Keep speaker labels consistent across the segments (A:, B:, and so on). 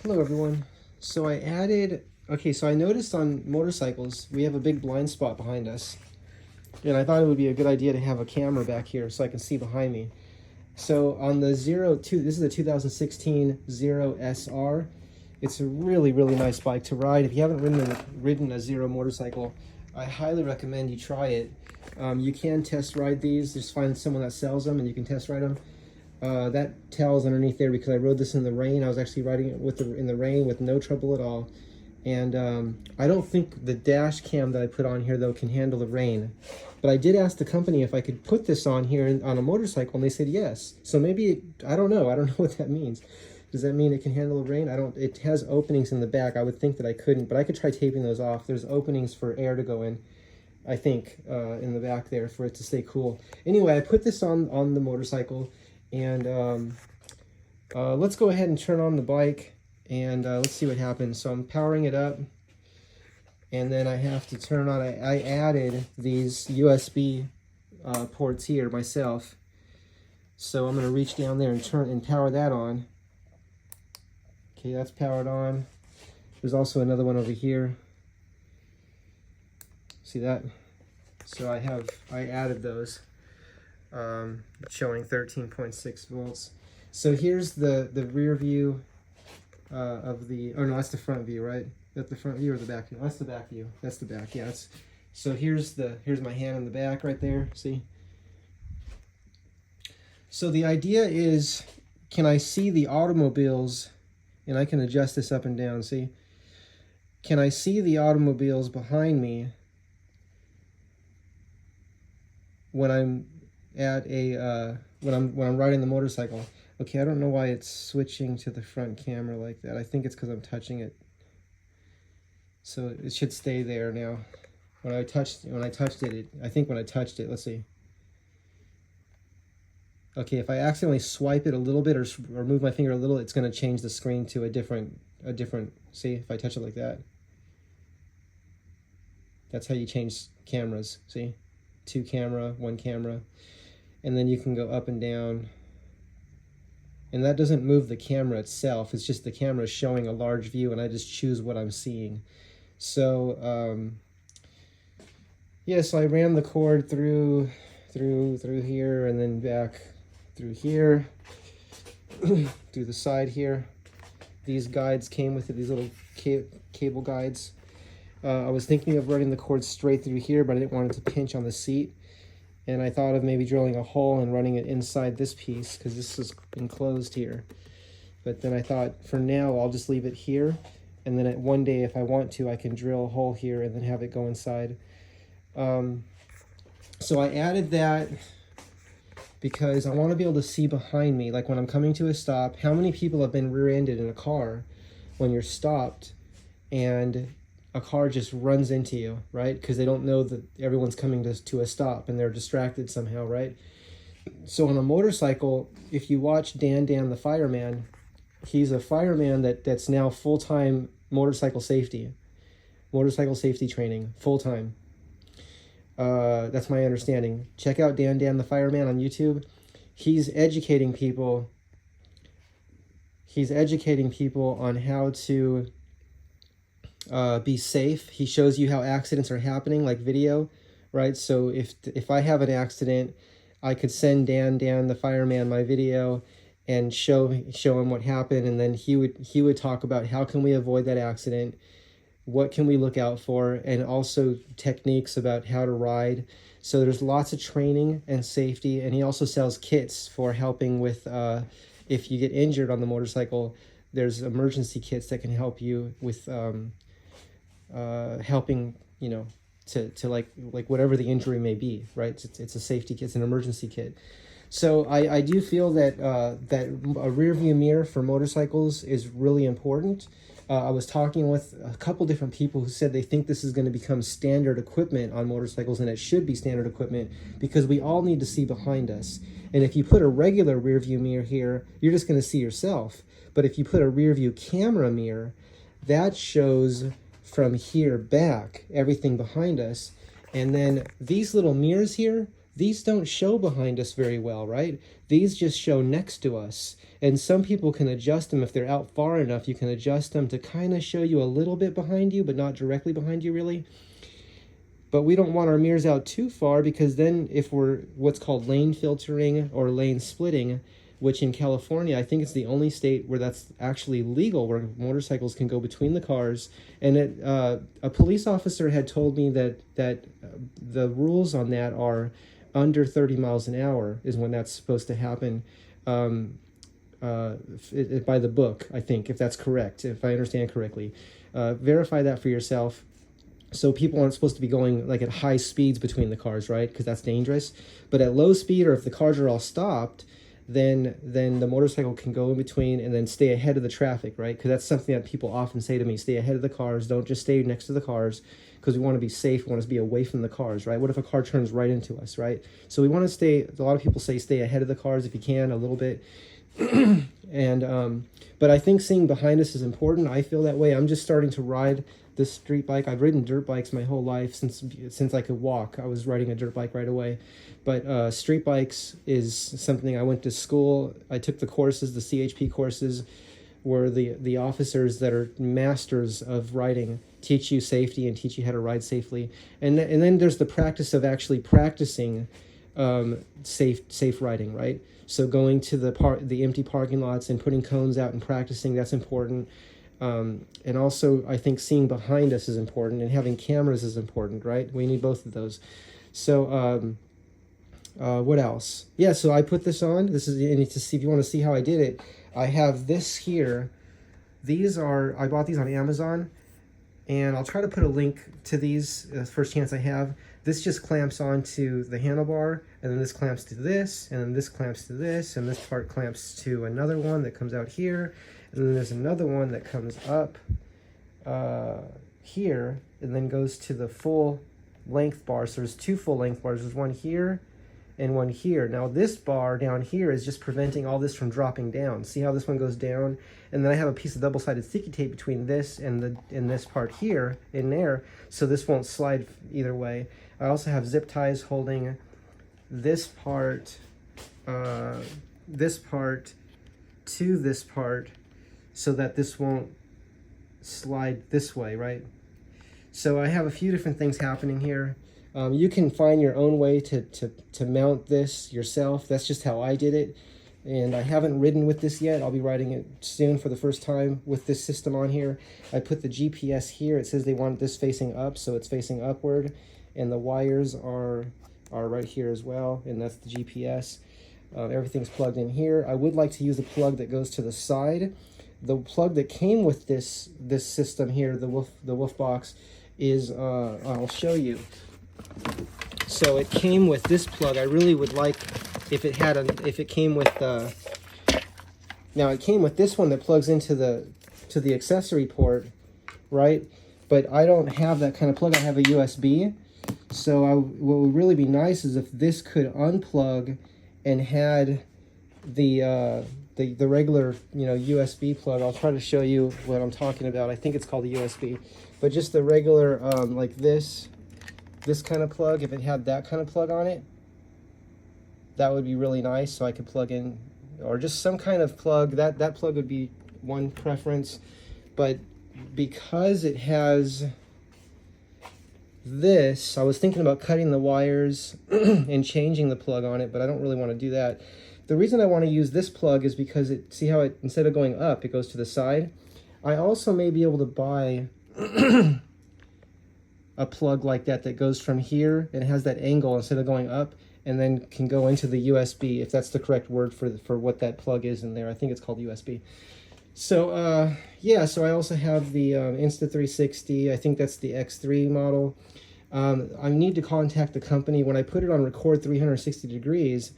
A: Hello everyone. So I added, so I noticed on motorcycles, we have a big blind spot behind us. And I thought it would be a good idea to have a camera back here so I can see behind me. So on the this is a 2016 Zero SR. It's a really, really nice bike to ride. If you haven't ridden a Zero motorcycle, I highly recommend you try it. You can test ride these. Just find someone that sells them and you can test ride them. That tells underneath there because I rode this in the rain. I was actually riding it in the rain with no trouble at all. And I don't think the dash cam that I put on here though can handle the rain. But I did ask the company if I could put this on here on a motorcycle, and they said yes. So maybe, I don't know what that means. Does that mean it can handle the rain? It has openings in the back. I would think that I couldn't, but I could try taping those off. There's openings for air to go in, I think, in the back there for it to stay cool. Anyway, I put this on the motorcycle. And let's go ahead and turn on the bike and let's see what happens. So I'm powering it up, and then I have to turn on, I added these USB ports here myself. So I'm going to reach down there and power that on. Okay, that's powered on. There's also another one over here. See that? So I added those. Showing 13.6 volts. So here's the rear view of the, oh no, that's the front view, right? That's the front view or the back view? That's the back view. That's the back, yeah. So here's my hand in the back right there, see? So the idea is, can I see the automobiles, and I can adjust this up and down, see? Can I see the automobiles behind me when I'm at a when I'm riding the motorcycle? Okay, I don't know why it's switching to the front camera like that. I think it's because I'm touching it. So it should stay there now. When I touched it, I think when I touched it, let's see. Okay, if I accidentally swipe it a little bit or move my finger a little, it's going to change the screen to a different. See, if I touch it like that. That's how you change cameras. See, 2 camera, 1 camera. And then you can go up and down, and that doesn't move the camera itself. It's just the camera showing a large view, and I just choose what I'm seeing. So yeah, so I ran the cord through here, and then back through here, through the side here. These guides came with it, these little cable guides. I was thinking of running the cord straight through here, but I didn't want it to pinch on the seat. And I thought of maybe drilling a hole and running it inside this piece because this is enclosed here. But then I thought, for now, I'll just leave it here. And then one day, if I want to, I can drill a hole here and then have it go inside. So I added that because I want to be able to see behind me. Like when I'm coming to a stop, how many people have been rear-ended in a car when you're stopped and a car just runs into you, right? Because they don't know that everyone's coming to a stop and they're distracted somehow, right? So on a motorcycle, if you watch Dan the fireman, he's a fireman that's now full-time motorcycle safety training, full-time. That's my understanding. Check out Dan the fireman on YouTube. He's educating people on how to be safe. He shows you how accidents are happening, like video, right? So if I have an accident, I could send Dan the fireman my video and show him what happened, and then he would talk about how can we avoid that accident, what can we look out for, and also techniques about how to ride. So there's lots of training and safety, and he also sells kits for helping with if you get injured on the motorcycle. There's emergency kits that can help you with helping, you know, to like whatever the injury may be, right? It's a safety kit, it's an emergency kit. So I do feel that that a rear view mirror for motorcycles is really important. I was talking with a couple different people who said they think this is going to become standard equipment on motorcycles, and it should be standard equipment because we all need to see behind us. And if you put a regular rear view mirror here, you're just going to see yourself. But if you put a rear view camera mirror, that shows from here back everything behind us. And then these little mirrors here, these don't show behind us very well, right? These just show next to us. And some people can adjust them if they're out far enough. You can adjust them to kind of show you a little bit behind you, but not directly behind you really. But we don't want our mirrors out too far, because then if we're what's called lane filtering or lane splitting, which in California, I think it's the only state where that's actually legal, where motorcycles can go between the cars. And a police officer had told me that the rules on that are under 30 miles an hour is when that's supposed to happen, by the book, I think, if that's correct, if I understand correctly. Verify that for yourself. So people aren't supposed to be going like at high speeds between the cars, right? Because that's dangerous. But at low speed, or if the cars are all stopped, then the motorcycle can go in between and then stay ahead of the traffic, right? Because that's something that people often say to me: stay ahead of the cars, don't just stay next to the cars, because we want to be safe, we want to be away from the cars, right? What if a car turns right into us, right? So we want to stay, a lot of people say stay ahead of the cars if you can, a little bit. And but I think seeing behind us is important. I feel that way. I'm just starting to ride this street bike. I've ridden dirt bikes my whole life since I could walk. I was riding a dirt bike right away. But street bikes is something I went to school. I took the courses, the CHP courses, where the officers that are masters of riding teach you safety and teach you how to ride safely. And then there's the practice of actually practicing safe riding, right? So going to the empty parking lots and putting cones out and practicing, that's important. And also, I think seeing behind us is important, and having cameras is important, right? We need both of those. So what else? Yeah, so I put this on. This is, and to see, if you want to see how I did it, I have this here. I bought these on Amazon, and I'll try to put a link to these first chance I have. This just clamps onto the handlebar, and then this clamps to this, and then this clamps to this, and this part clamps to another one that comes out here, and then there's another one that comes up here, and then goes to the full length bar. So there's two full length bars. There's one here and one here. Now this bar down here is just preventing all this from dropping down. See how this one goes down? And then I have a piece of double-sided sticky tape between this and this part here in there, so this won't slide either way. I also have zip ties holding this part to this part, so that this won't slide this way, right? So I have a few different things happening here. You can find your own way to mount this yourself. That's just how I did it. And I haven't ridden with this yet. I'll be riding it soon for the first time with this system on here. I put the GPS here. It says they want this facing up, so it's facing upward. And the wires are right here as well, and that's the GPS. Everything's plugged in here. I would like to use a plug that goes to the side. The plug that came with this system here, the wolfbox, is I'll show you. So it came with this plug. I really would like if it came with now it came with this one that plugs into the accessory port, right? But I don't have that kind of plug. I have a USB. So what would really be nice is if this could unplug and had the regular, USB plug. I'll try to show you what I'm talking about. I think it's called a USB, but just the regular like this kind of plug. If it had that kind of plug on it, that would be really nice. So I could plug in, or just some kind of plug. That plug would be one preference, but because it has this, I was thinking about cutting the wires and changing the plug on it, but I don't really want to do that. The reason I want to use this plug is because see how it, instead of going up, it goes to the side. I also may be able to buy a plug like that goes from here and it has that angle instead of going up, and then can go into the USB, if that's the correct word for what that plug is in there. I think it's called USB. So yeah, so I also have the Insta360. I think that's the X3 model. I need to contact the company. When I put it on record 360 degrees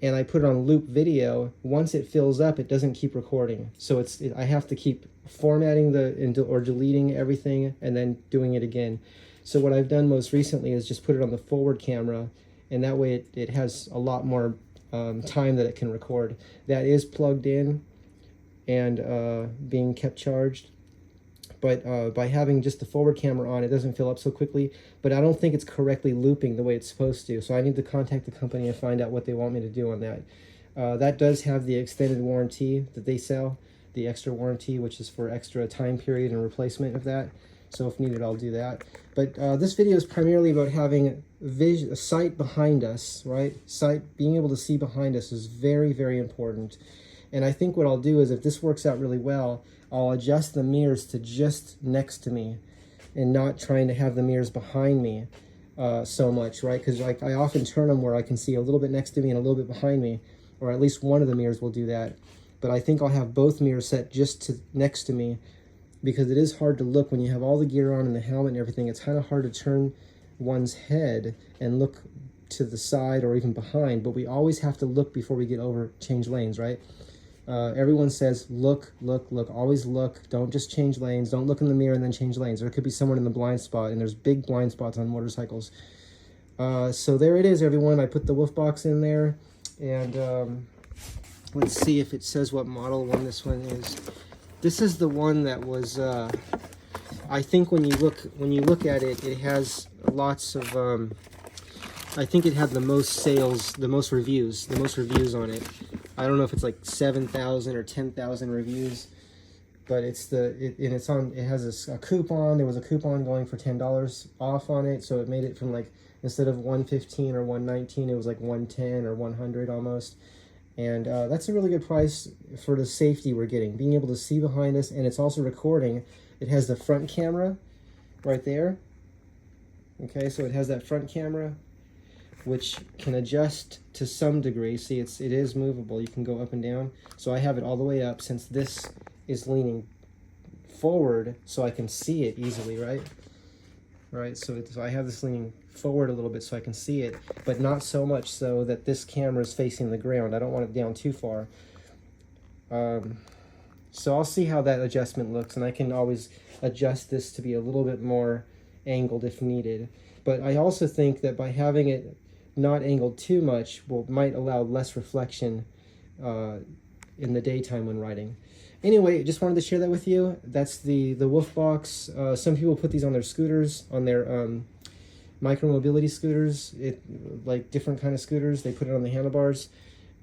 A: and I put it on loop video, once it fills up, it doesn't keep recording. So I have to keep formatting or deleting everything and then doing it again. So what I've done most recently is just put it on the forward camera, and that way it has a lot more time that it can record. That is plugged in and being kept charged. but by having just the forward camera on, it doesn't fill up so quickly. But I don't think it's correctly looping the way it's supposed to, so I need to contact the company and find out what they want me to do on that. That does have the extended warranty that they sell, the extra warranty, which is for extra time period and replacement of that. So if needed, I'll do that. But this video is primarily about having a sight behind us, right? Being able to see behind us is very, very important. And I think what I'll do is, if this works out really well, I'll adjust the mirrors to just next to me and not trying to have the mirrors behind me so much, right? Because like I often turn them where I can see a little bit next to me and a little bit behind me, or at least one of the mirrors will do that. But I think I'll have both mirrors set just to next to me, because it is hard to look when you have all the gear on and the helmet and everything. It's kind of hard to turn one's head and look to the side or even behind, but we always have to look before we get over, change lanes, right? Everyone says, look, always look. Don't just change lanes. Don't look in the mirror and then change lanes. There could be someone in the blind spot, and there's big blind spots on motorcycles. So there it is, everyone. I put the wolfbox in there, and let's see if it says what model one this one is. This is the one that was, I think when you look at it, it has lots of, I think it had the most sales, the most reviews on it. I don't know if it's like 7,000 or 10,000 reviews, but it has a coupon. There was a coupon going for $10 off on it, so it made it from, like, instead of $115 or $119, it was like $110 or $100 almost. And that's a really good price for the safety we're getting, being able to see behind us, and it's also recording. It has the front camera right there. Okay, so it has that front camera, which can adjust to some degree. See, it is movable. You can go up and down. So I have it all the way up, since this is leaning forward, so I can see it easily, right? Right, so I have this leaning forward a little bit so I can see it, but not so much so that this camera is facing the ground. I don't want it down too far. So I'll see how that adjustment looks, and I can always adjust this to be a little bit more angled if needed. But I also think that by having it not angled too much might allow less reflection in the daytime when riding. Anyway, just wanted to share that with you. That's the wolfbox. Some people put these on their scooters, on their micro-mobility scooters, like different kind of scooters. They put it on the handlebars.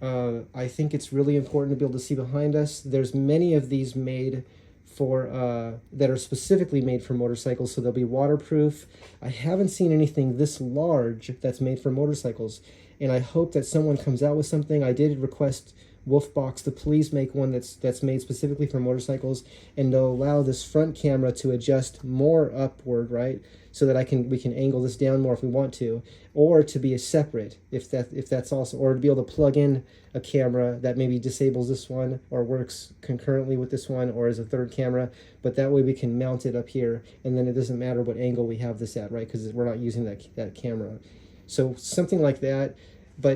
A: I think it's really important to be able to see behind us. There's many of these made for that are specifically made for motorcycles, so they'll be waterproof. I haven't seen anything this large that's made for motorcycles, and I hope that someone comes out with something. I did request Wolfbox to please make one that's made specifically for motorcycles, and to allow this front camera to adjust more upward, right? So that we can angle this down more if we want to, or to be a separate if that's also, or to be able to plug in a camera that maybe disables this one or works concurrently with this one or as a third camera, but that way we can mount it up here, and then it doesn't matter what angle we have this at, right? Because we're not using that camera. So something like that.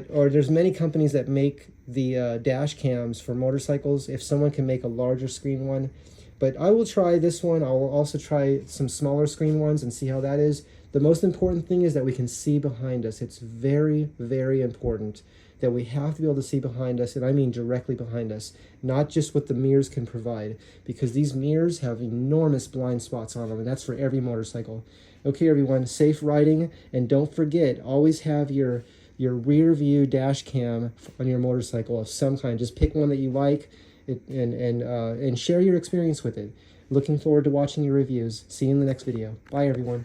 A: Or there's many companies that make the dash cams for motorcycles. If someone can make a larger screen one, but I will try this one. I will also try some smaller screen ones and see how that is. The most important thing is that we can see behind us. It's very, very important that we have to be able to see behind us, and I mean directly behind us, not just what the mirrors can provide, because these mirrors have enormous blind spots on them, and that's for every motorcycle. Okay, everyone, safe riding, and don't forget, always have your rear view dash cam on your motorcycle of some kind. Just pick one that you like and share your experience with it. Looking forward to watching your reviews. See you in the next video. Bye, everyone.